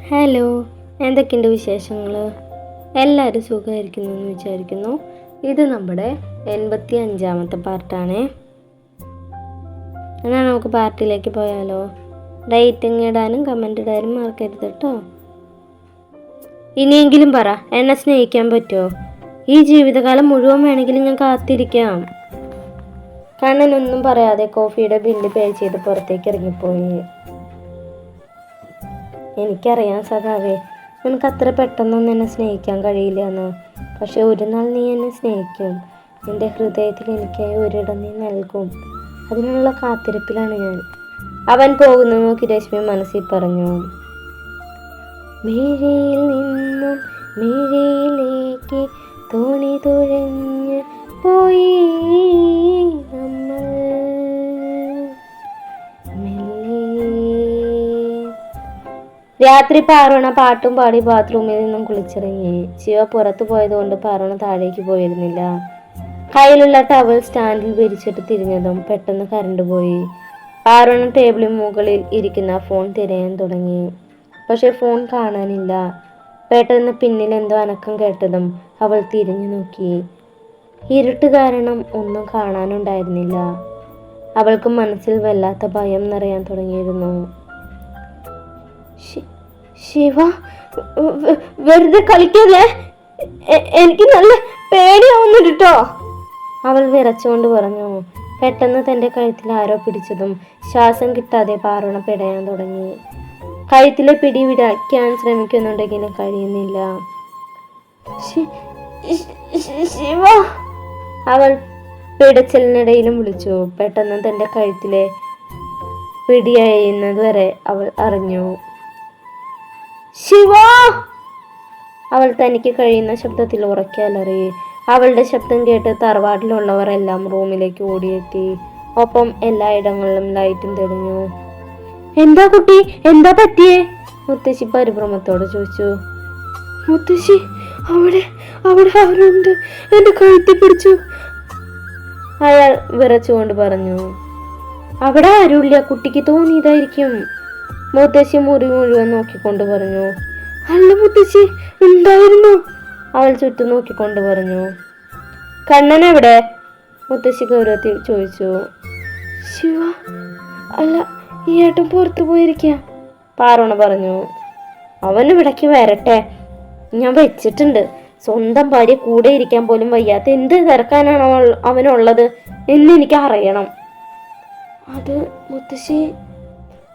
Hello, എന്തൊക്കെയുണ്ട് വിശേഷങ്ങൾ? എല്ലാവരും സുഖമായിരിക്കുന്നു എന്ന് വിചാരിക്കുന്നു. ഇത് നമ്മുടെ 85-ാമത്തെ പാർട്ടാണ്. എന്നാൽ നമുക്ക് പാർട്ടിയിലേക്ക് പോയാലോ? റേറ്റിംഗ് ഇടാനും കമൻ്റ് ഇടാനും മറക്കരുത് കേട്ടോ. ഇനിയെങ്കിലും പറ, എന്നെ സ്നേഹിക്കാൻ പറ്റുമോ? ഈ ജീവിതകാലം മുഴുവൻ വേണമെങ്കിലും ഞാൻ കാത്തിരിക്കാം. കണ്ണനൊന്നും പറയാതെ കോഫിയുടെ ബില്ല് പേ ചെയ്ത് പുറത്തേക്ക് ഇറങ്ങിപ്പോയി. എനിക്കറിയാം സഖാവേ, നിനക്ക് അത്ര പെട്ടെന്നൊന്നും എന്നെ സ്നേഹിക്കാൻ കഴിയില്ല എന്ന്. പക്ഷെ ഒരു നാൾ നീ എന്നെ സ്നേഹിക്കും. നിന്റെ ഹൃദയത്തിൽ എനിക്കായി ഒരിടം നീ നൽകും. അതിനുള്ള കാത്തിരിപ്പിലാണ് ഞാൻ. അവൻ പോകുന്നു നോക്കി രശ്മി മനസ്സിൽ പറഞ്ഞു. മിഴിയിൽ നിന്നും മിഴിയിലേക്ക് തോണി തുഴഞ്ഞ് പോയി നമ്മൾ. രാത്രി പാറുണ പാട്ടും പാടി ബാത്റൂമിൽ നിന്നും കുളിച്ചിറങ്ങി. ശിവ പുറത്തു പോയതുകൊണ്ട് പാറുണ താഴേക്ക് പോയിരുന്നില്ല. കയ്യിലുള്ള ടവൽ സ്റ്റാൻഡിൽ വിരിച്ചിട്ട് തിരിഞ്ഞതും പെട്ടെന്ന് കറണ്ട് പോയി. പാറുണ ടേബിളിന് മുകളിൽ ഇരിക്കുന്ന ഫോൺ തിരയാൻ തുടങ്ങി. പക്ഷെ ഫോൺ കാണാനില്ല. പെട്ടെന്ന് പിന്നിൽ എന്തോ അനക്കം കേട്ടതും അവൾ തിരിഞ്ഞു നോക്കി. ഇരുട്ട് കാരണം ഒന്നും കാണാനുണ്ടായിരുന്നില്ല. അവൾക്ക് മനസ്സിൽ വല്ലാത്ത ഭയം നിറയാൻ തുടങ്ങിയിരുന്നു. ശിവ, വെറുതെ കളിക്കല്ലേ, എനിക്ക് നല്ല പേടിയാവുന്നു കേട്ടോ, അവൾ വിറച്ചുകൊണ്ട് പറഞ്ഞു. പെട്ടെന്ന് തൻ്റെ കഴുത്തിൽ ആരോ പിടിച്ചതും ശ്വാസം കിട്ടാതെ പാറുണ പിടയാൻ തുടങ്ങി. കഴുത്തിലെ പിടി വിടാക്കാൻ ശ്രമിക്കുന്നുണ്ടെങ്കിലും കഴിയുന്നില്ല. ശിവ, അവൾ പിടച്ചിലിനിടയിലും വിളിച്ചു. പെട്ടെന്ന് തൻ്റെ കഴുത്തിലെ പിടിയായിരുന്നത് വരെ അവൾ അറിഞ്ഞു. ശിവ, അവൾ തനിക്ക് കഴിയുന്ന ശബ്ദത്തിൽ ഉറക്കെ അലറി. അവളുടെ ശബ്ദം കേട്ട് തറവാട്ടിലുള്ളവർ എല്ലാം റൂമിലേക്ക് ഓടിയെത്തി. ഒപ്പം എല്ലായിടങ്ങളിലും ലൈറ്റും തെളിഞ്ഞു. എന്താ കുട്ടി, എന്താ പറ്റിയേ? മുത്തശ്ശി പരിഭ്രമത്തോടെ ചോദിച്ചു. മുത്തശ്ശി, അവിടെ അവിടെ ആരുണ്ട്, എന്റെ കഴുത്തി പിടിച്ചു, അയാൾ വിറച്ചുകൊണ്ട് പറഞ്ഞു. അവിടെ ആരുമില്ല, കുട്ടിക്ക് തോന്നിയതായിരിക്കും, മുത്തശ്ശി മുറി മുഴുവൻ നോക്കിക്കൊണ്ട് പറഞ്ഞു. അല്ല മുത്തശ്ശി, ഉണ്ടായിരുന്നു, അവൾ ചുറ്റും നോക്കിക്കൊണ്ട് പറഞ്ഞു. കണ്ണൻ എവിടെ? മുത്തശ്ശി ഗൗരവത്തിൽ ചോദിച്ചു. ശിവ, അല്ല, ഈ ഏട്ടൻ പുറത്തു പോയിരിക്കുക, പാറുണ പറഞ്ഞു. അവൻ ഇവിടേക്ക് വരട്ടെ, ഞാൻ വെച്ചിട്ടുണ്ട്. സ്വന്തം ഭാര്യ കൂടെ ഇരിക്കാൻ പോലും വയ്യാത്ത എന്ത് തിരക്കാനാണ് അവനുള്ളത് എന്ന് എനിക്ക് അറിയണം. അത് മുത്തശ്ശി.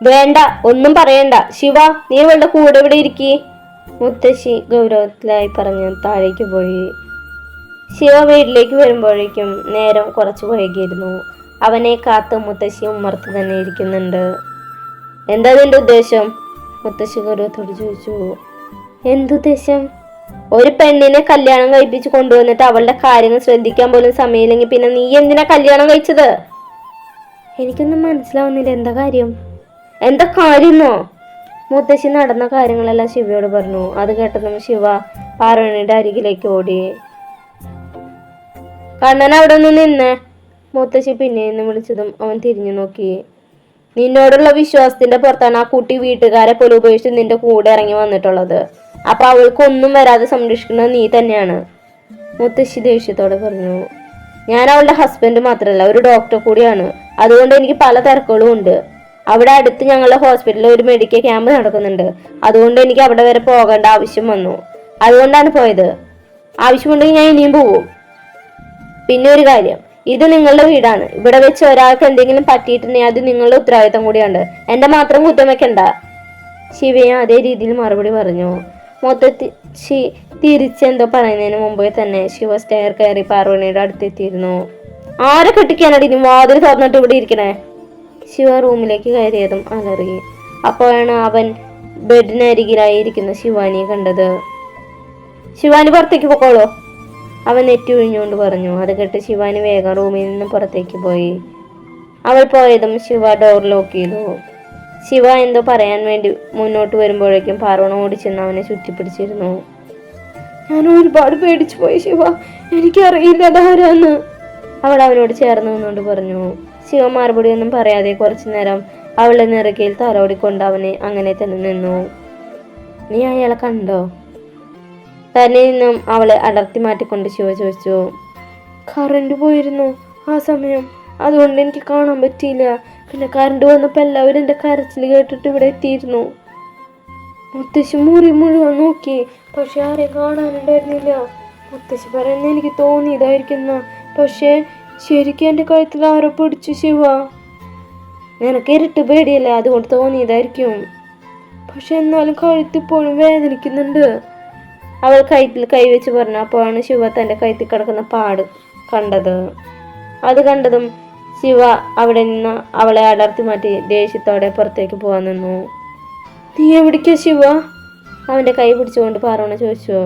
വേണ്ട, ഒന്നും പറയണ്ട. ശിവ, നീ ഇവളുടെ കൂടെ ഇവിടെ ഇരിക്കി, മുത്തശ്ശി ഗൗരവത്തിലായി പറഞ്ഞ് താഴേക്ക് പോയി. ശിവ വീട്ടിലേക്ക് വരുമ്പോഴേക്കും നേരം കുറച്ച് വൈകിയിരുന്നു. അവനെ കാത്ത് മുത്തശ്ശി ഉമ്മർത്ത് തന്നെ ഇരിക്കുന്നുണ്ട്. എന്താ നിന്റെ ഉദ്ദേശം? മുത്തശ്ശി ഗൗരവത്തോട് ചോദിച്ചു. എന്തുദ്ദേശം? ഒരു പെണ്ണിനെ കല്യാണം കഴിപ്പിച്ച് കൊണ്ടുവന്നിട്ട് അവളുടെ കാര്യങ്ങൾ ശ്രദ്ധിക്കാൻ പോലും സമയമില്ലെങ്കിൽ പിന്നെ നീ എന്തിനാ കല്യാണം കഴിച്ചത്? എനിക്കൊന്നും മനസ്സിലാവുന്നില്ല, എന്താ കാര്യം? എന്താ കാര്യമെന്നോ? മുത്തശ്ശി നടന്ന കാര്യങ്ങളെല്ലാം ശിവയോട് പറഞ്ഞു. അത് കേട്ടതും ശിവ പാറുണിയുടെ അരികിലേക്ക് ഓടി. കണ്ണൻ അവിടെ നിന്ന് നിന്നേ, മുത്തശ്ശി പിന്നെ നിന്ന് വിളിച്ചതും അവൻ തിരിഞ്ഞു നോക്കി. നിന്നോടുള്ള വിശ്വാസത്തിന്റെ പുറത്താണ് ആ കുട്ടി വീട്ടുകാരെ പോലെ ഉപയോഗിച്ച് നിന്റെ കൂടെ ഇറങ്ങി വന്നിട്ടുള്ളത്. അപ്പൊ അവൾക്ക് ഒന്നും വരാതെ സംരക്ഷിക്കുന്നത് നീ തന്നെയാണ്, മുത്തശ്ശി ദേഷ്യത്തോടെ പറഞ്ഞു. ഞാൻ അവളുടെ ഹസ്ബൻഡ് മാത്രമല്ല, ഒരു ഡോക്ടർ കൂടിയാണ്. അതുകൊണ്ട് എനിക്ക് പല തിരക്കുകളും ഉണ്ട്. അവിടെ അടുത്ത് ഞങ്ങളുടെ ഹോസ്പിറ്റലിൽ ഒരു മെഡിക്കൽ ക്യാമ്പ് നടക്കുന്നുണ്ട്. അതുകൊണ്ട് എനിക്ക് അവിടെ വരെ പോകേണ്ട ആവശ്യം വന്നു. അതുകൊണ്ടാണ് പോയത്. ആവശ്യമുണ്ടെങ്കിൽ ഞാൻ ഇനിയും പോവും. പിന്നെ ഒരു കാര്യം, ഇത് നിങ്ങളുടെ വീടാണ്. ഇവിടെ വെച്ച് ഒരാൾക്ക് എന്തെങ്കിലും പറ്റിയിട്ടുണ്ടെങ്കിൽ അത് നിങ്ങളുടെ ഉത്തരവാദിത്തം കൂടിയാണ്. എന്റെ മാത്രം കുറ്റം വെക്കണ്ട, ശിവയും അതേ രീതിയിൽ മറുപടി പറഞ്ഞു. മൊത്തത്തിൽ തിരിച്ചെന്തോ പറയുന്നതിന് മുമ്പേ തന്നെ ശിവ സ്റ്റെയർ കയറി പാർവണിയുടെ അടുത്തെത്തിയിരുന്നു. ആരെ കെട്ടിക്കാനടി നീ വാതിൽ തുറന്നിട്ട് ഇവിടെ ഇരിക്കണേ? ശിവ റൂമിലേക്ക് കയറിയതും അലറി. അപ്പോഴാണ് അവൻ ബെഡിനരികിലായി ഇരിക്കുന്ന ശിവാനിയെ കണ്ടത്. ശിവാനി, പുറത്തേക്ക് പോക്കോളൂ, അവൻ നെറ്റി ഒഴിഞ്ഞുകൊണ്ട് പറഞ്ഞു. അത് കേട്ട് ശിവാനി വേഗം റൂമിൽ നിന്ന് പുറത്തേക്ക് പോയി. അവൾ പോയതും ശിവ ഡോർ ലോക്ക് ചെയ്തു. ശിവ എന്തോ പറയാൻ വേണ്ടി മുന്നോട്ട് വരുമ്പോഴേക്കും പാർവണ ഓടിച്ചെന്ന് അവനെ ചുറ്റിപ്പിടിച്ചിരുന്നു. ഞാൻ ഒരുപാട് പേടിച്ചു പോയി ശിവ, എനിക്കറിയില്ല അതാരാന്ന്, അവൾ അവനോട് ചേർന്ന് നിന്നുകൊണ്ട് പറഞ്ഞു. ശിവ മറുപടിയൊന്നും പറയാതെ കുറച്ചു നേരം അവളുടെ നെറുകയിൽ തലോടിക്കൊണ്ട് അവനെ അങ്ങനെ തന്നെ നിന്നു. നീ അയാളെ കണ്ടോ? തന്നെ നിന്നും അവളെ അടർത്തി മാറ്റിക്കൊണ്ട് ശിവ ചോദിച്ചു. കറണ്ട് പോയിരുന്നു ആ സമയം, അതുകൊണ്ട് എനിക്ക് കാണാൻ പറ്റിയില്ല. പിന്നെ കറണ്ട് വന്നപ്പോൾ എല്ലാവരും എൻ്റെ കരച്ചിൽ കേട്ടിട്ട് ഇവിടെ എത്തിയിരുന്നു. മുത്തശ്ശി മുറി മുഴുവൻ നോക്കി, പക്ഷെ ആരെയും കാണാനുണ്ടായിരുന്നില്ല. മുത്തശ്ശി പറയുന്ന എനിക്ക് തോന്നിയതായിരിക്കുന്ന, പക്ഷേ ശരിക്കും എൻ്റെ കഴുത്തിൽ ആരോ പിടിച്ചു. ശിവ, നിനക്ക് ഇരുട്ട് പേടിയല്ലേ, അതുകൊണ്ട് തോന്നിയതായിരിക്കും. പക്ഷെ എന്നാലും കഴുത്തിപ്പോഴും വേദനിക്കുന്നുണ്ട്. അവൾ കഴുത്തിൽ കൈവച്ച് പറഞ്ഞു. അപ്പോഴാണ് ശിവ തൻ്റെ കഴുത്തിൽ കിടക്കുന്ന പാട് കണ്ടത്. അത് കണ്ടതും ശിവ അവിടെ നിന്ന് അവളെ അടർത്തി മാറ്റി ദേഷ്യത്തോടെ പുറത്തേക്ക് പോകാൻ നിന്നു. നീ എവിടേക്കാ ശിവ? അവൻ്റെ കൈ പിടിച്ചുകൊണ്ട് പാർവണ ചോദിച്ചു.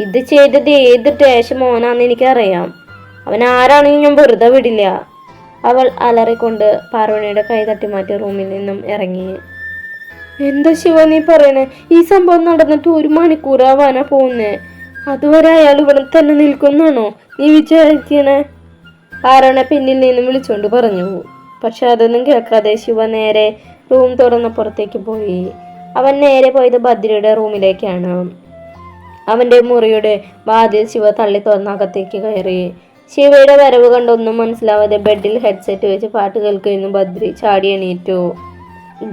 ഇത് ചെയ്തത് ഏത് ദേശം മോനാന്ന് എനിക്കറിയാം. അവൻ ആരാണെങ്കിൽ ഞാൻ വെറുതെ വിടില്ല. അവൾ അലറിക്കൊണ്ട് പാർവണയുടെ കൈ തട്ടി മാറ്റി റൂമിൽ നിന്നും ഇറങ്ങി. എന്താ ശിവ നീ പറയണേ? ഈ സംഭവം നടന്നിട്ട് 1 മണിക്കൂറാവാനാ പോകുന്നേ. അതുവരെ അയാൾ ഇവിടെ തന്നെ നിൽക്കുന്നാണോ നീ വിചാരിക്കണേ? പാർവണ പിന്നിൽ നിന്നും വിളിച്ചുകൊണ്ട് പറഞ്ഞു. പക്ഷെ അതൊന്നും കേൾക്കാതെ ശിവ നേരെ റൂം തുറന്ന പുറത്തേക്ക് പോയി. അവൻ നേരെ പോയത് ബദ്രിയുടെ റൂമിലേക്കാണ്. അവൻ്റെ മുറിയുടെ വാതിൽ ശിവ തള്ളി തുറന്നകത്തേക്ക് കയറി. ശിവയുടെ വരവ് കണ്ടൊന്നും മനസ്സിലാവാതെ ബെഡിൽ ഹെഡ്സെറ്റ് വെച്ച് പാട്ട് കേൾക്കുന്നു ബദ്രി ചാടി എണീറ്റു.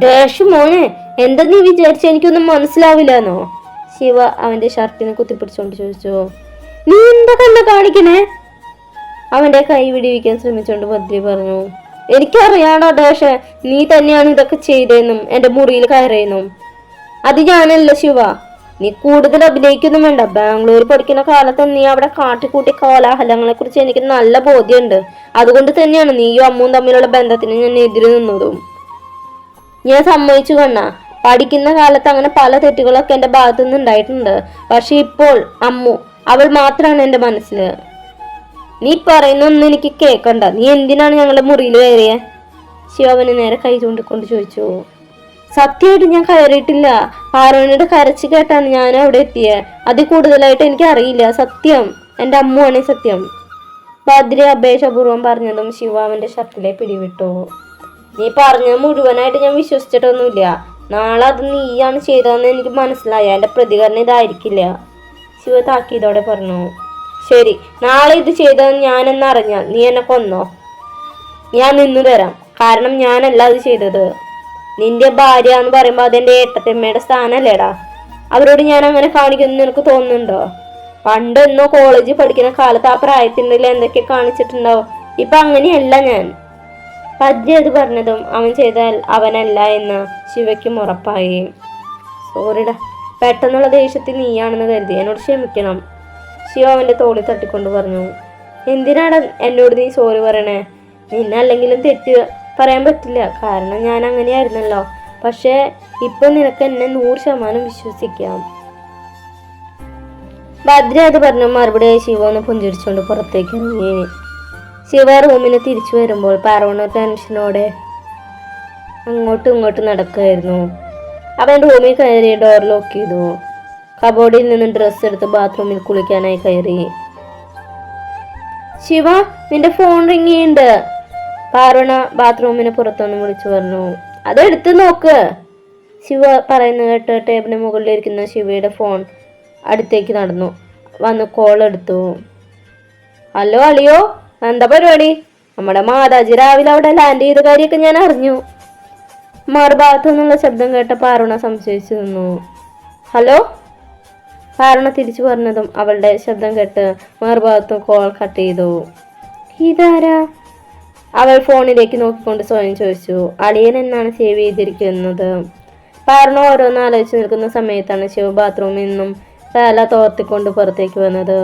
ഡാഷ് മോനെ, എന്താ നീ വിചാരിച്ച എനിക്കൊന്നും മനസ്സിലാവില്ലെന്നോ? ശിവ അവൻ്റെ ഷർട്ടിനെ കുത്തിപ്പിടിച്ചുകൊണ്ട് ചോദിച്ചു. നീ എന്താ കണ്ണ കാണിക്കണേ? അവൻ്റെ കൈ വിടിവിക്കാൻ ശ്രമിച്ചുകൊണ്ട് ബദ്രി പറഞ്ഞു. എനിക്കറിയാടോ ഡാഷ്, നീ തന്നെയാണ് ഇതൊക്കെ ചെയ്തതെന്നും എൻ്റെ മുറിയിൽ കയറിയെന്നും. അത് ഞാനല്ല ശിവ, നീ കൂടുതൽ അഭിനയിക്കൊന്നും വേണ്ട. ബാംഗ്ലൂർ പഠിക്കുന്ന കാലത്ത് നീ അവിടെ കാട്ടിക്കൂട്ടി കോലാഹലങ്ങളെ കുറിച്ച് എനിക്ക് നല്ല ബോധ്യമുണ്ട്. അതുകൊണ്ട് തന്നെയാണ് നീയും അമ്മുവും തമ്മിലുള്ള ബന്ധത്തിന് ഞാൻ എതിര് നിന്നതും. ഞാൻ സമ്മതിച്ചു കണ്ണ, പഠിക്കുന്ന കാലത്ത് അങ്ങനെ പല തെറ്റുകളൊക്കെ എൻ്റെ ഭാഗത്തു നിന്ന് ഉണ്ടായിട്ടുണ്ട്. പക്ഷെ ഇപ്പോൾ അമ്മു, അവൾ മാത്രമാണ് എൻ്റെ മനസ്സിൽ. നീ പറയുന്നൊന്നും എനിക്ക് കേൾക്കണ്ട. നീ എന്തിനാണ് ഞങ്ങളുടെ മുറിയിൽ കയറിയേ? ശിവന് നേരെ കൈ ചൂണ്ടിക്കൊണ്ട് ചോദിച്ചു. സത്യമായിട്ട് ഞാൻ കയറിയിട്ടില്ല. പാർവണിയുടെ കരച്ച് കേട്ടാണ് ഞാൻ അവിടെ എത്തിയത്. അതിൽ കൂടുതലായിട്ട് എനിക്ക് അറിയില്ല. സത്യം, എൻ്റെ അമ്മുവാണേ സത്യം. ബദ്രി അപേക്ഷപൂർവ്വം പറഞ്ഞതും ശിവ അവൻ്റെ ഷർട്ടിലെ പിടിവിട്ടു. നീ പറഞ്ഞത് മുഴുവനായിട്ട് ഞാൻ വിശ്വസിച്ചിട്ടൊന്നുമില്ല. നാളെ അത് നീയാണ് ചെയ്തതെന്ന് എനിക്ക് മനസ്സിലായ എൻ്റെ പ്രതികരണം ഇതായിരിക്കില്ല. ശിവ താക്കീതോടെ പറഞ്ഞു. ശരി, നാളെ ഇത് ചെയ്തതെന്ന് ഞാനെന്നറിഞ്ഞാൽ നീ എന്നെ കൊന്നോ? ഞാൻ നിന്നു തരാം. കാരണം ഞാനല്ല അത് ചെയ്തത്. നിന്റെ ഭാര്യ എന്ന് പറയുമ്പോൾ അതെൻ്റെ ഏട്ടത്തമ്മയുടെ സ്ഥാനല്ലേടാ. അവരോട് ഞാൻ അങ്ങനെ കാണിക്കുമെന്ന് നിനക്ക് തോന്നുന്നുണ്ടോ? പണ്ടെന്നോ കോളേജിൽ പഠിക്കുന്ന കാലത്ത് ആ പ്രായത്തിനുള്ളിൽ എന്തൊക്കെ കാണിച്ചിട്ടുണ്ടാവും. ഇപ്പൊ അങ്ങനെയല്ല ഞാൻ. ബദ്രി അത് പറഞ്ഞതും അവൻ ചെയ്താൽ അവനല്ല എന്ന് ശിവയ്ക്കും ഉറപ്പായി. സോറിടാ, പെട്ടെന്നുള്ള ദേഷ്യത്തിൽ നീയാണെന്ന് കരുതി, എന്നോട് ക്ഷമിക്കണം. ശിവ അവൻ്റെ തോളിൽ തട്ടിക്കൊണ്ട് പറഞ്ഞു. എന്തിനാണ് എന്നോട് നീ സോറി പറയണേ? നിന്നല്ലെങ്കിലും തെറ്റ് പറയാൻ പറ്റില്ല, കാരണം ഞാൻ അങ്ങനെയായിരുന്നല്ലോ. പക്ഷേ ഇപ്പൊ നിനക്ക് എന്നെ 100% വിശ്വസിക്കാം. ബദ്രി അത് പറഞ്ഞു മറുപടിയായി ശിവ ഒന്ന് പുഞ്ചിരിച്ചുകൊണ്ട് പുറത്തേക്ക് ഇറങ്ങി. ശിവ റൂമിന് തിരിച്ചു വരുമ്പോൾ പാർവണ ടെൻഷനോടെ അങ്ങോട്ടും ഇങ്ങോട്ടും നടക്കുകയായിരുന്നു. അവൻ റൂമിൽ കയറി ഡോർ ലോക്ക് ചെയ്തു. കബോർഡിൽ നിന്ന് ഡ്രസ്സ് എടുത്ത് ബാത്റൂമിൽ കുളിക്കാനായി കയറി. ശിവ, നിന്റെ ഫോൺ റിങ് ചെയ്യുന്നുണ്ട്. പാർവണ ബാത്റൂമിന് പുറത്തൊന്ന് വിളിച്ചു പറഞ്ഞു. അതെടുത്ത് നോക്ക്. ശിവ പറയുന്നത് കേട്ട് ടേബിളിന് മുകളിലിരിക്കുന്ന ശിവയുടെ ഫോൺ അടുത്തേക്ക് നടന്നു വന്ന് കോൾ എടുത്തു. ഹലോ അളിയോ, എന്താ പരിപാടി? നമ്മുടെ മാതാജി രാവിലെ അവിടെ ലാൻഡ് ചെയ്ത കാര്യമൊക്കെ ഞാൻ അറിഞ്ഞു. മറുഭാഗത്തു നിന്നുള്ള ശബ്ദം കേട്ട പാർവണ സംശയിച്ചു നിന്നു. ഹലോ? പാർവണ തിരിച്ചു പറഞ്ഞതും അവളുടെ ശബ്ദം കേട്ട് മറുഭാഗത്ത് കോൾ കട്ട് ചെയ്തു. ഇതാരാ? അവൾ ഫോണിലേക്ക് നോക്കിക്കൊണ്ട് സ്വയം ചോദിച്ചു. അളിയൻ എന്നാണ് സേവ് ചെയ്തിരിക്കുന്നത്. പാർവണ ഓരോന്ന് ആലോചിച്ച് നിൽക്കുന്ന സമയത്താണ് ശിവ ബാത്റൂമിൽ നിന്നും തല തോർത്തിക്കൊണ്ട് പുറത്തേക്ക് വന്നത്.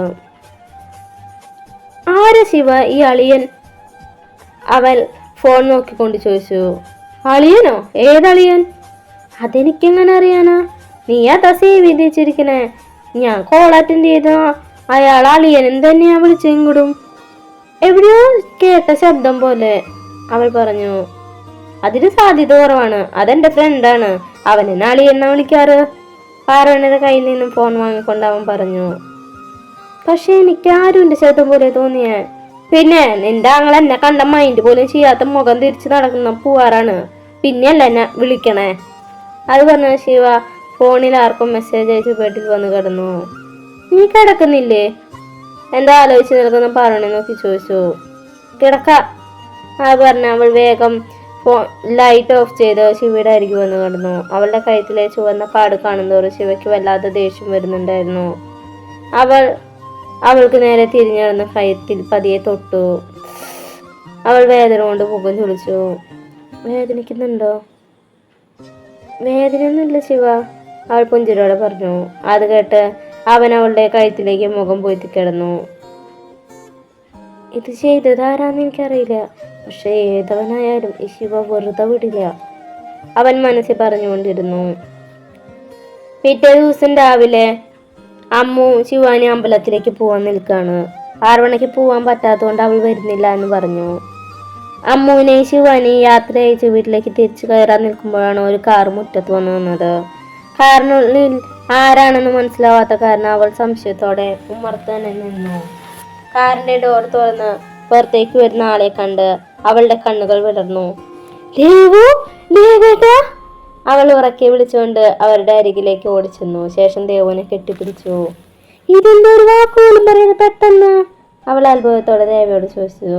ആരാ ശിവ ഈ അളിയൻ? അവൾ ഫോൺ നോക്കിക്കൊണ്ട് ചോദിച്ചു. അളിയനോ? ഏതളിയൻ? അതെനിക്കെങ്ങനെ അറിയാനാ? നീ അതാ സേവ് ചെയ്ത് വെച്ചിരിക്കണേ. ഞാൻ കോൾ അറ്റൻഡ് ചെയ്ത അയാൾ അളിയനും തന്നെയാ വിളിച്ചെങ്കിലും എവിടെയോ കേട്ട ശബ്ദം പോലെ, അവൾ പറഞ്ഞു. അതിന് സാധ്യത കുറവാണ്. അതെന്റെ ഫ്രണ്ടാണ്. അവനെന്നെ അളിയെന്നാ വിളിക്കാറ്. പാർവണയുടെ കയ്യിൽ നിന്നും ഫോൺ വാങ്ങിക്കൊണ്ട് അവൻ പറഞ്ഞു. പക്ഷെ എനിക്ക് ആരുവിന്റെ ശബ്ദം പോലെ തോന്നിയേ. പിന്നെ നിന്റെ ആങ്ങൾ എന്നെ കണ്ട മൈൻഡ് പോലും ചെയ്യാത്ത മുഖം തിരിച്ചു നടക്കുന്ന പൂവാറാണ്. പിന്നെയല്ല എന്നെ വിളിക്കണേ. അത് പറഞ്ഞ ശിവ ഫോണിൽ ആർക്കും മെസ്സേജ് അയച്ച് ബെഡിൽ വന്ന് കിടന്നു. നീ കിടക്കുന്നില്ലേ? എന്താ ആലോചിച്ച് നിൽക്കുന്ന പാറുവിനെ നോക്കി ചോദിച്ചു. കിടക്ക പറഞ്ഞ അവൾ വേഗം ലൈറ്റ് ഓഫ് ചെയ്ത് ശിവയുടെ അരികെ വന്ന് കിടന്നു. അവളുടെ കഴുത്തിലെ ചുവന്ന പാട് കാണുന്നതോറും ശിവയ്ക്ക് വല്ലാതെ ദേഷ്യം വരുന്നുണ്ടായിരുന്നു. അവൾക്ക് നേരെ തിരിഞ്ഞിടന്ന് കഴുത്തിൽ പതിയെ തൊട്ടു. അവൾ വേദന കൊണ്ട് മുഖം ചുളിച്ചു. വേദനിക്കുന്നുണ്ടോ? വേദനയൊന്നുമില്ല ശിവ, അവൾ പുഞ്ചിരിയോടെ പറഞ്ഞു. അത് കേട്ട് അവൻ അവളുടെ കഴുത്തിലേക്ക് മുഖം പൊത്തി കിടന്നു. ഇത് ചെയ്തതാരാന്ന് എനിക്കറിയില്ല, പക്ഷെ ഏതവനായാലും ഈ ശിവ വെറുതെ വിടില്ല, അവൻ മനസ്സിൽ പറഞ്ഞുകൊണ്ടിരുന്നു. പിറ്റേ ദിവസം രാവിലെ അമ്മു ശിവാനി അമ്പലത്തിലേക്ക് പോവാൻ നിൽക്കാണ്. 6 മണിക്ക് പോവാൻ പറ്റാത്തതുകൊണ്ട് അവൾ വരുന്നില്ല എന്ന് പറഞ്ഞു. അമ്മുവിനെ ശിവാനി യാത്ര അയച്ച് വീട്ടിലേക്ക് തിരിച്ചു കയറാൻ നിൽക്കുമ്പോഴാണ് ഒരു കാർ മുറ്റത്ത് വന്നു നിന്നത്. കാറിനുള്ളിൽ ആരാണെന്ന് മനസ്സിലാവാത്ത കാരണം അവൾ സംശയത്തോടെ ഉമ്മർത്ത് തന്നെ നിന്നു. കാറിന്റെ ഡോർ തുറന്ന് പുറത്തേക്ക് വരുന്ന ആളെ കണ്ട് അവളുടെ കണ്ണുകൾ വിടർന്നു. അവൾ ഉറക്കെ വിളിച്ചുകൊണ്ട് അവരുടെ അരികിലേക്ക് ഓടിച്ചെന്നു. ശേഷം ദേവുവിനെ കെട്ടിപ്പിടിച്ചു. ഇതെന്താ ഒരു വാക്കുപോലും പറയുന്നത് പെട്ടെന്ന്? അവൾ അത്ഭുതത്തോടെ ദേവയോട് ചോദിച്ചു.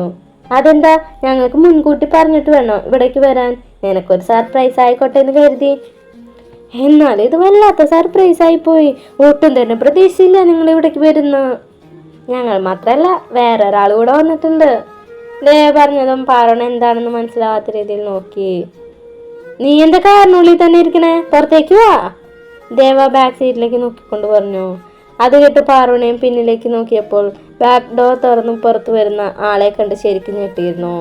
അതെന്താ, ഞങ്ങൾക്ക് മുൻകൂട്ടി പറഞ്ഞിട്ട് വേണോ ഇവിടേക്ക് വരാൻ? നിനക്കൊരു സർപ്രൈസ് ആയിക്കോട്ടെ എന്ന് കരുതി. എന്നാൽ ഇത് വല്ലാത്ത സർപ്രൈസ് ആയി പോയി. ഒട്ടും തന്നെ പ്രതീക്ഷയില്ല നിങ്ങൾ ഇവിടേക്ക് വരുന്നു. ഞങ്ങൾ മാത്രല്ല, വേറെ ഒരാൾ കൂടെ വന്നിട്ടുണ്ട്. ദേവ പറഞ്ഞതും പാറണ എന്താണെന്ന് മനസ്സിലാവാത്ത രീതിയിൽ നോക്കി. നീ എന്താ കാറിനുള്ളിൽ തന്നെ ഇരിക്കണേ? പുറത്തേക്ക് വാ, ദേവ ബാക്ക് സീറ്റിലേക്ക് നോക്കിക്കൊണ്ട് പറഞ്ഞു. അത് കേട്ട് പാറുവിനെയും പിന്നിലേക്ക് നോക്കിയപ്പോൾ ബാക്ക് ഡോർ തുറന്ന് പുറത്തു വരുന്ന ആളെ കണ്ട് ശരിക്കും ഞെട്ടിയിരുന്നു.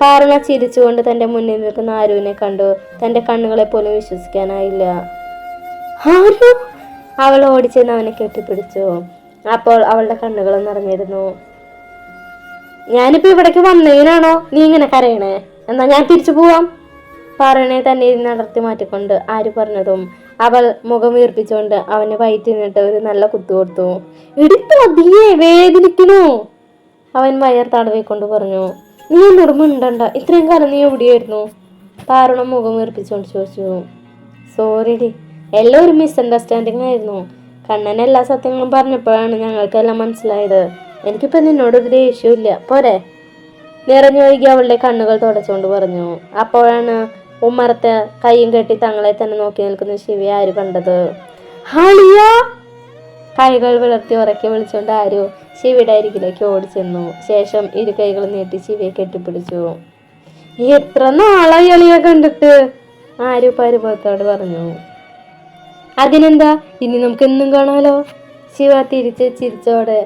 പാറുണ ചിരിച്ചുകൊണ്ട് തന്റെ മുന്നിൽ നിൽക്കുന്ന ആരുവിനെ കണ്ടു. തന്റെ കണ്ണുകളെ പോലും വിശ്വസിക്കാനായില്ല. ആരു? അവൾ ഓടിച്ചെന്ന് അവനെ കെട്ടിപ്പിടിച്ചു. അപ്പോൾ അവളുടെ കണ്ണുകൾ നിറഞ്ഞിരുന്നു. ഞാനിപ്പോ ഇവിടേക്ക് വന്നതിനാണോ നീ ഇങ്ങനെ കരയണേ? എന്നാ ഞാൻ തിരിച്ചു പോവാം, പാറുവിനെ തന്നെ നടത്തി മാറ്റിക്കൊണ്ട് ആര് പറഞ്ഞതും അവൾ മുഖം വീർപ്പിച്ചുകൊണ്ട് അവന് വയറ്റിനിട്ട് ഒരു നല്ല കുത്തു കൊടുത്തു. എടുത്തു അതിയെ വേദനിക്കണു, അവൻ വയർ തടവിക്കൊണ്ട് പറഞ്ഞു. നീ എന്നോട് മിണ്ടണ്ട, ഇത്രയും കാലം നീ എവിടെയായിരുന്നു? പാറുണ മുഖം വീർപ്പിച്ചുകൊണ്ട് ചോദിച്ചു. സോറി ഡി, എല്ലാം ഒരു മിസ്അണ്ടർസ്റ്റാൻഡിങ് ആയിരുന്നു. കണ്ണൻ എല്ലാ സത്യങ്ങളും പറഞ്ഞപ്പോഴാണ് ഞങ്ങൾക്കെല്ലാം മനസ്സിലായത്. എനിക്കിപ്പോ നിന്നോടൊരു ദേഷ്യമില്ല, പോരെ, നിറഞ്ഞൊഴുകി അവളുടെ കണ്ണുകൾ തുടച്ചുകൊണ്ട് പറഞ്ഞു. അപ്പോഴാണ് ഉമ്മറത്ത് കൈയും കെട്ടി തങ്ങളെ തന്നെ നോക്കി നിൽക്കുന്ന ശിവയെ ആര് കണ്ടത്. കൈകൾ വിളർത്തി ഉറക്കി വിളിച്ചുകൊണ്ട് ആരു ശിവയുടെ അരികിലേക്ക് ഓടിച്ചെന്നു. ശേഷം ഇരു കൈകൾ നീട്ടി ശിവയെ കെട്ടിപ്പിടിച്ചു. എത്ര നാളായി അളിയെ കണ്ടിട്ട്, ആരു പരിഭവത്തോട് പറഞ്ഞു. അതിനെന്താ, ഇനി നമുക്ക് എന്നും കാണാലോ, ശിവ തിരിച്ച് ചിരിച്ചോടെ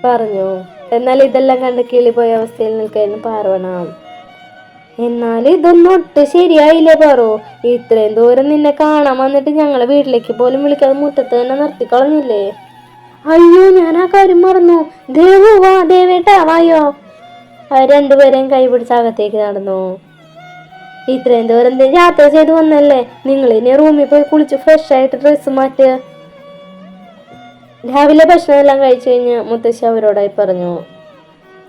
പറഞ്ഞു. എന്നാൽ ഇതെല്ലാം കണ്ട് കിളിപോയ അവസ്ഥയിൽ നിൽക്കായിരുന്നു പാർവണ. എന്നാൽ ഇതൊന്നും ഒട്ടും ശരിയായില്ലേ പാറു? ഇത്രയും ദൂരം നിന്നെ കാണാൻ വന്നിട്ട് ഞങ്ങളെ വീട്ടിലേക്ക് പോലും വിളിക്കാതെ മുറ്റത്ത് തന്നെ നിർത്തിക്കളഞ്ഞില്ലേ? അയ്യോ, ഞാൻ ആ കാര്യം മറന്നു. ദേവു വാ, ദേവേട്ടാ വായോ. അവർ രണ്ടുപേരെയും കൈപിടിച്ച് അകത്തേക്ക് നടന്നു. ഇത്രയും ദൂരം യാത്ര ചെയ്ത് വന്നല്ലേ, നിങ്ങൾ ഇനി റൂമിൽ പോയി കുളിച്ച് ഫ്രഷ് ആയിട്ട് ഡ്രസ്സ് മാറ്റുക. രാവിലെ ഭക്ഷണം എല്ലാം കഴിച്ചു കഴിഞ്ഞ് മുത്തശ്ശി അവരോടായി പറഞ്ഞു.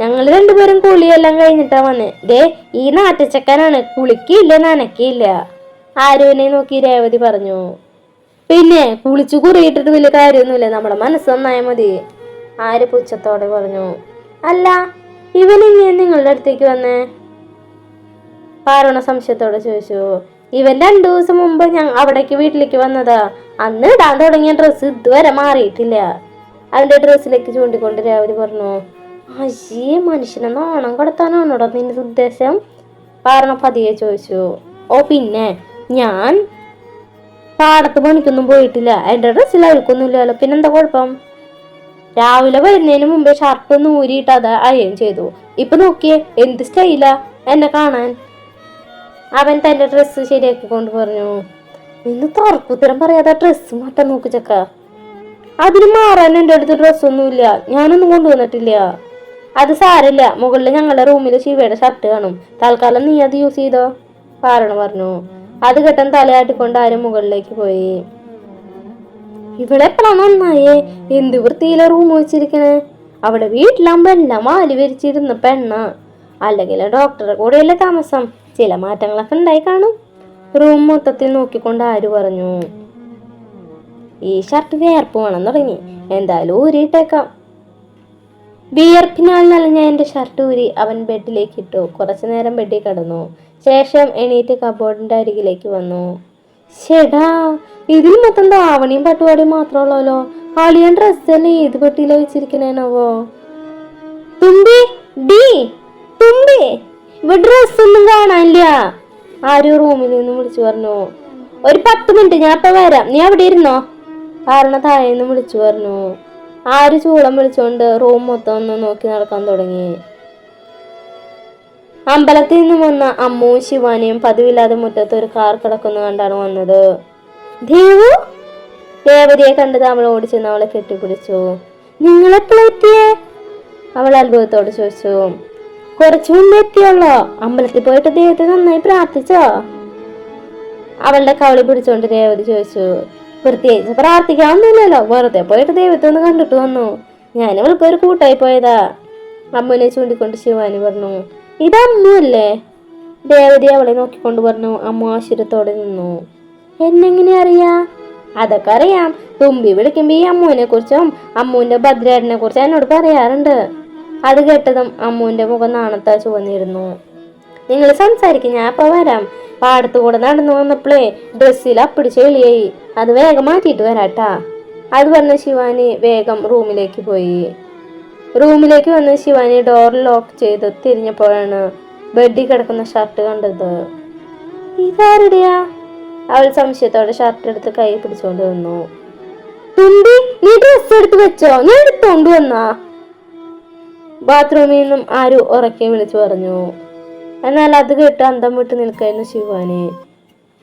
ഞങ്ങൾ രണ്ടുപേരും കുളിയെല്ലാം കഴിഞ്ഞിട്ടാ വന്നേ. ദേ ഈ നാട്ടുചക്കനാണ്, കുളിക്കില്ല നനക്കില്ല, ആരുവിനെ നോക്കി രേവതി പറഞ്ഞു. പിന്നെ കുളിച്ചു കുറിയിട്ടിട്ട് വലിയ കാര്യമൊന്നുമില്ല, നമ്മുടെ മനസ്സ് നന്നായ മതി, ആര് പുച്ഛത്തോടെ പറഞ്ഞു. അല്ല, ഇവനിങ്ങനെ നിങ്ങളുടെ അടുത്തേക്ക് വന്നേ? പാറുണ സംശയത്തോടെ ചോദിച്ചു. ഇവൻ 2 ദിവസം മുമ്പ് അവിടേക്ക് വീട്ടിലേക്ക് വന്നതാ. അന്ന് ഇടാൻ തുടങ്ങിയ ഡ്രസ്സ് ഇതുവരെ മാറിയിട്ടില്ല, അവന്റെ ഡ്രസ്സിലേക്ക് ചൂണ്ടിക്കൊണ്ട് രേവതി പറഞ്ഞു. അയ്യേ, മനുഷ്യനെ നാണം കടത്താനാണോടാ നിന്റെ ഉദ്ദേശം? പാറുണ പതിയെ ചോദിച്ചു. ഓ പിന്നെ, ഞാൻ പാടത്ത് പണിക്കൊന്നും പോയിട്ടില്ല, എന്റെ ഡ്രസ്സിൽ അഴുക്കൊന്നുമില്ലല്ലോ, പിന്നെന്താ കുഴപ്പം? രാവിലെ വരുന്നതിന് മുമ്പേ ഷർട്ട് ഒന്ന് ഊരിയിട്ട് അത് അയൺ ചെയ്തു. ഇപ്പൊ നോക്കിയേ എന്ത് സ്റ്റൈലാ എന്നെ കാണാൻ, അവൻ തന്റെ ഡ്രസ്സ് ശരിയാക്കിക്കൊണ്ട് പറഞ്ഞു. ഇന്ന് തർക്കുത്തരം പറയാതെ ഡ്രസ്സ് മാറ്റാൻ നോക്ക് ചക്ക. അതിന് മാറാൻ എൻ്റെ അടുത്ത് ഡ്രസ്സൊന്നുമില്ല, ഞാനൊന്നും കൊണ്ടുവന്നിട്ടില്ല. അത് സാരമില്ല, മുകളിൽ ഞങ്ങളുടെ റൂമിൽ ശിവയുടെ ഷർട്ട് കാണും, തൽക്കാലം നീ അത് യൂസ് ചെയ്തോ, പാറുണ പറഞ്ഞു. അത് കെട്ടൻ തലയാട്ടിക്കൊണ്ട് ആരും മുകളിലേക്ക് പോയി. ഇവിടെ എപ്പോഴാണ് നന്നായേ, എന്ത് വൃത്തിയിലെ റൂം വെച്ചിരിക്കണേ. അവിടെ വീട്ടിലാകുമ്പോ എല്ലാം വാലി വരിച്ചിരുന്ന പെണ്ണ, അല്ലെങ്കിൽ ഡോക്ടറെ കൂടെയല്ലേ താമസം, ചില മാറ്റങ്ങളൊക്കെ ഉണ്ടായി കാണും, റൂം മൊത്തത്തിൽ നോക്കിക്കൊണ്ട് ആര് പറഞ്ഞു. ഈ ഷർട്ട് വിയർപ്പ് വേണം തുടങ്ങി. എന്തായാലും ഊരിയിട്ടേക്കാം. വിയർപ്പിനാൽ നനഞ്ഞ എൻ്റെ ഷർട്ട് ഊരി അവൻ ബെഡിലേക്ക് ഇട്ടു. കുറച്ചു നേരം ബെഡിൽ കിടന്നു. ശേഷം എണീറ്റ് കബോർഡിന്റെ അരികിലേക്ക് വന്നു. ശെടാ, ഇതിൽ മൊത്തം ധാവണിയും പട്ടുപാടിയും മാത്രമുള്ളല്ലോ. അളിയൻ ഡ്രസ്സല്ലേ ഏത് പെട്ടിയില വെച്ചിരിക്കണേനാവോ? തുമ്പി, ഡി തുമ്പി, ഇവിടെ ഡ്രസ്സൊന്നും കാണാനില്ല. ആരും റൂമിൽ നിന്ന് വിളിച്ചു പറഞ്ഞു. ഒരു 10 മിനിറ്റ്, ഞാൻ ഇപ്പൊ വരാം, നീ അവിടെ ഇരുന്നോ. കാരണം താഴേന്ന് വിളിച്ചു പറഞ്ഞു. ആര് ചൂളം വിളിച്ചോണ്ട് റൂം മൊത്തം ഒന്ന് നോക്കി നടക്കാൻ തുടങ്ങി. അമ്പലത്തിൽ നിന്നും വന്ന അമ്മുവും ശിവാനിയും പതിവില്ലാതെ മുറ്റത്ത് ഒരു കാർ കിടക്കുന്ന കണ്ടാണ് വന്നത്. ദേവു, ദേവതയെ കണ്ടത് അവൾ ഓടിച്ചെന്ന് അവളെ കെട്ടിപ്പിടിച്ചു. നിങ്ങളെപ്പോഴും എത്തിയേ? അവൾ അത്ഭുതത്തോട് ചോദിച്ചു. കുറച്ചു മുമ്പ് എത്തിയുള്ളോ? അമ്പലത്തിൽ പോയിട്ട് ദൈവത്തെ നന്നായി പ്രാർത്ഥിച്ചോ? അവളുടെ കവളി പിടിച്ചോണ്ട് രേവതി ചോദിച്ചു. പ്രത്യേകിച്ച് പ്രാർത്ഥിക്കാവുന്നില്ലല്ലോ, വെറുതെ പോയിട്ട് ദൈവത്തെ ഒന്ന് കണ്ടിട്ട് വന്നു. ഞാൻ ഇവൾക്ക് ഒരു കൂട്ടായി പോയതാ. അമ്മുവിനെ ചൂണ്ടിക്കൊണ്ട് ശിവാനി പറഞ്ഞു. ഇത് അമ്മു അല്ലേ? രേവതി അവളെ നോക്കിക്കൊണ്ട് പറഞ്ഞു. അമ്മു ആശ്ചര്യത്തോടെ നിന്നു. എന്നെങ്ങനെ അറിയാ? അതൊക്കെ അറിയാം. തുമ്പി വിളിക്കുമ്പോ ഈ അമ്മുവിനെ കുറിച്ചും അമ്മുവിന്റെ ഭദ്രേട്ടനെ കുറിച്ചും എന്നോട് പറയാറുണ്ട്. അത് കേട്ടതും അമ്മുവിന്റെ മുഖം നാണത്താ ചുവന്നിരുന്നു. നിങ്ങൾ സംസാരിക്കും, ഞാൻ ഇപ്പൊ വരാം. പാടത്തുകൂടെ നടന്നു വന്നപ്പോഴേ ഡ്രസ്സിൽ അപ്പിടി ചെളിയായി, അത് വേഗം മാറ്റിയിട്ട് വരാട്ടാ. അത് പറഞ്ഞ ശിവാനി വേഗം റൂമിലേക്ക് പോയി. റൂമിലേക്ക് വന്ന് ശിവാനി ഡോർ ലോക്ക് ചെയ്ത് തിരിഞ്ഞപ്പോഴാണ് ബെഡിൽ കിടക്കുന്ന ഷർട്ട് കണ്ടത്. ഇതാരുടെയാ? അവൾ സംശയത്തോടെ ഷർട്ട് എടുത്ത് കൈ പിടിച്ചോണ്ട് വന്നു. തുമ്പി, നീ ഡ്രസ് എടുത്ത് വെച്ചോ? ഞാൻ എടുത്തോണ്ട് വന്നാ? ബാത്റൂമിൽ നിന്നും ആരും ഉറക്കെ വിളിച്ചു പറഞ്ഞു. എന്നാൽ അത് കേട്ട് അന്തം വിട്ട് നിൽക്കായിരുന്നു ശിവാനി.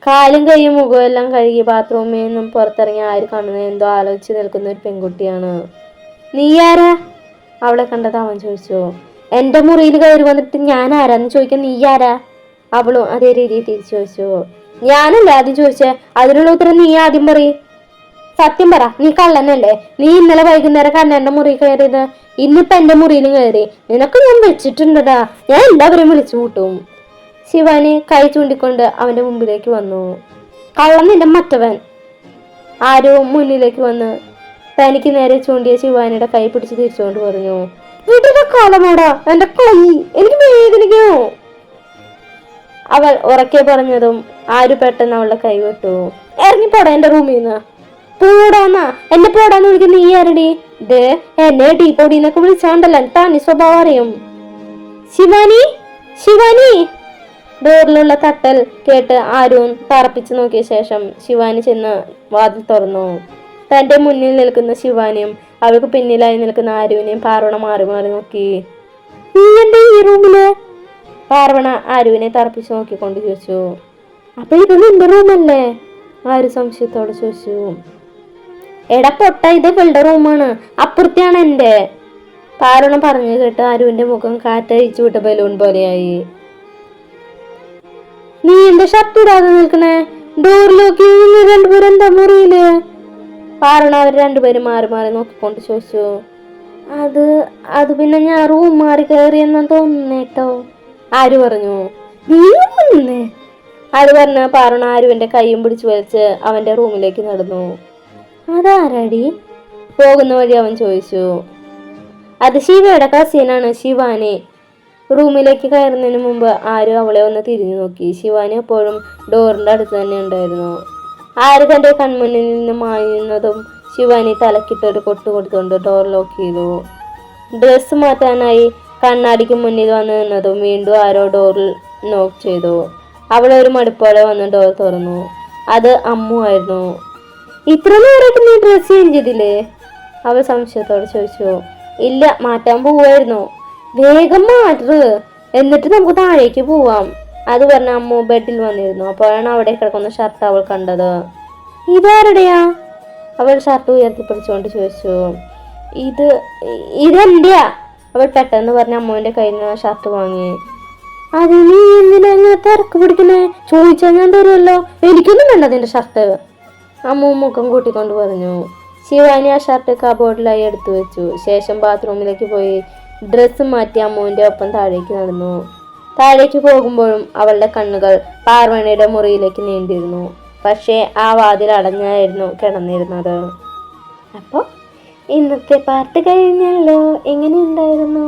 കാലും കൈയും മുഖവും എല്ലാം കഴുകി ബാത്റൂമിൽ നിന്നും പുറത്തിറങ്ങി ആര് കാണുന്നത് എന്തോ ആലോചിച്ച് നിൽക്കുന്ന ഒരു പെൺകുട്ടിയാണ്. നീ ആരാ? അവളെ കണ്ടത് അവൻ ചോദിച്ചു. എന്റെ മുറിയിൽ കയറി വന്നിട്ട് ഞാൻ ആരാന്ന് ചോദിക്കാൻ നീ ആരാ? അവളും അതേ രീതിയിൽ തിരിച്ചു ചോദിച്ചു. ഞാനല്ലേ ആദ്യം ചോദിച്ചേ, അതിനുള്ള ഉത്തരം നീ ആദ്യം പറയും. സത്യം പറ, നീ കള്ളനല്ലേ? നീ ഇന്നലെ വൈകുന്നേരം കണ്ണന്റെ മുറി കയറിയത്, ഇന്നിപ്പോ എന്റെ മുറിയിലും കയറി. നിനക്ക് ഞാൻ വെച്ചിട്ടുണ്ടടാ, ഞാൻ എല്ലാവരെയും വിളിച്ചു കൂട്ടും. ശിവാനി കൈ ചൂണ്ടിക്കൊണ്ട് അവന്റെ മുമ്പിലേക്ക് വന്നു. കള്ളൻ നിന്റെ മറ്റവൻ. ആരോ മുന്നിലേക്ക് വന്ന് തനിക്ക് നേരെ ചൂണ്ടിയ ശിവാനിയുടെ കൈ പിടിച്ച് തിരിച്ചുകൊണ്ട് പറഞ്ഞു. വീട്ടിലെ കാലമോടാ എന്റെ കൈ, എനിക്ക് വേദനിക്കോ? അവൾ ഉറക്കെ പറഞ്ഞതും ആര് പെട്ടെന്ന് അവളുടെ കൈ വിട്ടു. ഇറങ്ങിപ്പോടാ എന്റെ റൂമിൽ നിന്ന്. പോടാന്നാ, എന്നെ പോടാന്ന് വിളിക്കുന്ന നീ ആരടി? ദേ, എന്നെ ഡീപ്പോടിന്നൊക്കെ വിളിച്ചാണ്ടല്ലോ താനി സ്വഭാവം അറിയും. ശിവാനി, ശിവാനി. ഡോറിലുള്ള തട്ടൽ കേട്ട് ആരും തറപ്പിച്ചു നോക്കിയ ശേഷം ശിവാനി ചെന്ന് വാതിൽ തുറന്നു. തന്റെ മുന്നിൽ നിൽക്കുന്ന ശിവാനിയും അവൾക്ക് പിന്നിലായി നിൽക്കുന്ന ആരുവിനെയും പാർവണ മാറി മാറി നോക്കി. നീ എന്റെ ഈ റൂമില്? പാർവണ ആരുവിനെ തറപ്പിച്ചു നോക്കിക്കൊണ്ട് ചോദിച്ചു. അപ്പൊ ഇത് നിന്റെ റൂമല്ലേ? ആര് സംശയത്തോടെ ചോദിച്ചു. എടാ പൊട്ട, ഇത് ഇവളുടെ റൂമാണ്, അപ്പുറത്തെയാണ് എന്റെ. പാർവണ പറഞ്ഞു കേട്ട് ആരുവിന്റെ മുഖം കാറ്റഴിച്ചു വിട്ട ബലൂൺ പോലെയായി. നീ എന്റെ ഷർട്ട് ഇടാതെ നിൽക്കണേ? ഡോറിലേക്ക് രണ്ടുപേരും എന്താ മുറിയില്? പാർവണ അവർ രണ്ടുപേരും മാറി മാറി നോക്കിക്കൊണ്ട് ചോദിച്ചു. അത് പിന്നെ ഞാൻ റൂം മാറി കയറിയെന്നാ തോന്നുന്നേട്ടോ. ആര് പറഞ്ഞു? നീ വന്നേ? അത് പറഞ്ഞ പാർവണ ആരുവിന്റെ കൈയും പിടിച്ചു വലിച്ച് അവന്റെ റൂമിലേക്ക് നടന്നു. അതാരടി? പോകുന്ന വഴി അവൻ ചോദിച്ചു. അത് ശിവയുടെ കസിനാണ്, ശിവാനി. റൂമിലേക്ക് കയറുന്നതിന് മുമ്പ് ആരും അവളെ ഒന്ന് തിരിഞ്ഞു നോക്കി. ശിവാനി എപ്പോഴും ഡോറിന്റെ അടുത്ത് തന്നെ ഉണ്ടായിരുന്നു. ആര് തന്റെ കൺമുന്നിൽ നിന്ന് മായുന്നതും ശിവാനി തലക്കിട്ടൊരു കൊട്ടു കൊടുത്തുകൊണ്ട് ഡോർ ലോക്ക് ചെയ്തു. ഡ്രസ്സ് മാറ്റാനായി കണ്ണാടിക്ക് മുന്നിൽ വന്ന് നിന്നതും വീണ്ടും ആരോ ഡോറിൽ നോക്ക് ചെയ്തു. അവൾ ഒരു മടുപ്പോടെ വന്ന് ഡോർ തുറന്നു. അത് അമ്മു ആയിരുന്നു. ഇത്ര നേരമായിട്ട് നീ ഡ്രസ് ചേഞ്ച് ചെയ്തില്ലേ? അവൾ സംശയത്തോടെ ചോദിച്ചു. ഇല്ല, മാറ്റാൻ പോവായിരുന്നു. വേഗം മാറ്ററ്, എന്നിട്ട് നമുക്ക് താഴേക്ക് പോവാം. അത് പറഞ്ഞ അമ്മു ബെഡിൽ വന്നിരുന്നു. അപ്പോഴാണ് അവിടെ കിടക്കുന്ന ഷർട്ട് അവൾ കണ്ടത്. ഇതാരുടെയാ? അവൾ ഷർട്ട് ഉയർത്തിപ്പിടിച്ചുകൊണ്ട് ചോദിച്ചു. ഇതെന്റെയാ. അവൾ പെട്ടെന്ന് പറഞ്ഞ അമ്മുവിന്റെ കയ്യിൽ നിന്ന് ഷർട്ട് വാങ്ങി. അത് നീ എന്തിനാ അങ്ങനെ തിരക്ക് പിടിക്കണേ? ചോദിച്ചാൽ ഞാൻ തരുമല്ലോ. എനിക്കൊന്നും വേണ്ട അതിന്റെ ഷർട്ട്. അമ്മു മുഖം കൂട്ടിക്കൊണ്ട് പറഞ്ഞു. ശിവാനി ആ ഷർട്ട് കബോർഡിലായി എടുത്തു വെച്ചു. ശേഷം ബാത്റൂമിലേക്ക് പോയി ഡ്രസ്സ് മാറ്റി അമ്മുവിന്റെ ഒപ്പം താഴേക്ക് നടന്നു. താഴേക്ക് പോകുമ്പോഴും അവളുടെ കണ്ണുകൾ പാർവണയുടെ മുറിയിലേക്ക് നീണ്ടിരുന്നു. പക്ഷേ ആ വാതിൽ അടഞ്ഞായിരുന്നു കിടന്നിരുന്നത്. അപ്പോൾ ഇന്നത്തെ പാട്ട് കഴിഞ്ഞല്ലോ. എങ്ങനെയുണ്ടായിരുന്നു?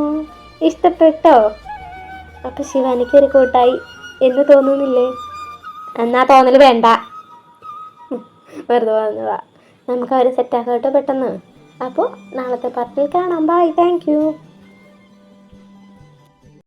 ഇഷ്ടപ്പെട്ടോ? അപ്പോൾ ശിവാനിക്കൊരു കൂട്ടായി എന്ന് തോന്നുന്നില്ലേ? എന്നാ തോന്നൽ വേണ്ട, വെറുതെ പറഞ്ഞതാ. നമുക്ക് അവർ സെറ്റാക്കട്ടെ പെട്ടെന്ന്. അപ്പോൾ നാളത്തെ പാർട്ടിൽ കാണാം. Bye, thank U.